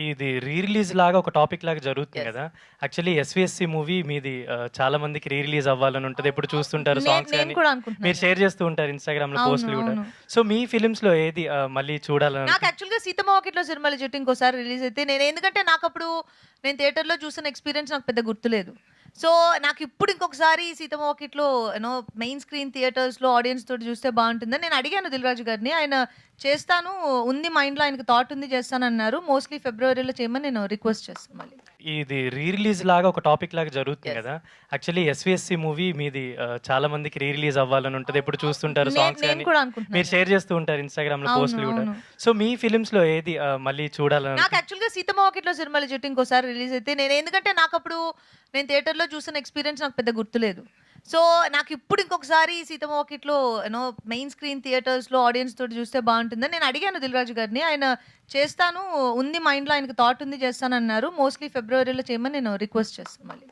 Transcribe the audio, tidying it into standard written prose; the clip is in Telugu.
ఇది రీ రిలీజ్ లాగా ఒక టాపిక్ లాగా జరుగుతుంది Yes. కదా! యాక్చువల్లీ 'ఎస్వీఎస్‌సి' మూవీ మీది చాలా మందికి రీ రిలీజ్ అవ్వాలని ఉంటది. ఎప్పుడు చూస్తుంటారు సాంగ్స్ నేను గాని. కూడా మీరు అనుకుంటున్నాను. షేర్ చేస్తూ ఉంటారు ఇన్‌స్టాగ్రామ్‌లో అవును. పోస్ట్‌లు కూడా. అవును. సో, మీ ఫిల్మ్స్‌లో ఏది మళ్ళీ చూడాలని నాకు యాక్చువల్‌గా 'సీతమ్మ వాకిట్లో సిరిమల్లె చెట్టు' ఇంకోసారి రిలీజ్ అయితే ఎందుకంటే నాకప్పుడు నేను థియేటర్‌లో చూసిన ఎక్స్‌పీరియన్స్ నాకు పెద్ద గుర్తులేదు. సో, నాకిప్పుడు ఇంకొకసారి 'సీతమ్మ వాకిట్లో' మెయిన్ స్క్రీన్ థియేటర్స్‌లో ఆడియన్స్ తోటి చూస్తే బావుంటుందని నేను అడిగాను దిల్ రాజు గారిని. ఆయన చేస్తాను, ఉంది మైండ్‌లో, ఆయనకి థాట్ ఉంది, చేస్తానన్నారు. మోస్ట్‌లీ ఫిబ్రవరిలో చేయమని నేను రిక్వెస్ట్ చేస్తాను మళ్ళీ. ఇది రీ రిలీజ్ లాగా ఒక టాపిక్ లాగా జరుగుతుంది Yes. కదా! యాక్చువల్లీ 'ఎస్వీఎస్‌సి' మూవీ మీది చాలా మందికి రీ రిలీజ్ అవ్వాలని ఉంటది. ఎప్పుడు చూస్తుంటారు సాంగ్స్ నేను గాని. కూడా మీరు అనుకుంటున్నాను. షేర్ చేస్తూ ఉంటారు ఇన్‌స్టాగ్రామ్‌లో అవును. పోస్ట్‌లు కూడా. అవును. సో, మీ ఫిల్మ్స్‌లో ఏది మళ్ళీ చూడాలని నాకు యాక్చువల్‌గా 'సీతమ్మ వాకిట్లో సిరిమల్లె చెట్టు' ఇంకోసారి రిలీజ్ అయితే ఎందుకంటే నాకప్పుడు నేను థియేటర్‌లో చూసిన ఎక్స్‌పీరియన్స్ నాకు పెద్ద గుర్తులేదు. సో, నాకిప్పుడు ఇంకొకసారి 'సీతమ్మ వాకిట్లో' మెయిన్ స్క్రీన్ థియేటర్స్‌లో ఆడియన్స్ తోటి చూస్తే బావుంటుందని నేను అడిగాను దిల్ రాజు గారిని. ఆయన చేస్తాను, ఉంది మైండ్‌లో, ఆయనకి థాట్ ఉంది, చేస్తానన్నారు. మోస్ట్‌లీ ఫిబ్రవరిలో చేయమని నేను రిక్వెస్ట్ చేస్తాను మళ్ళీ.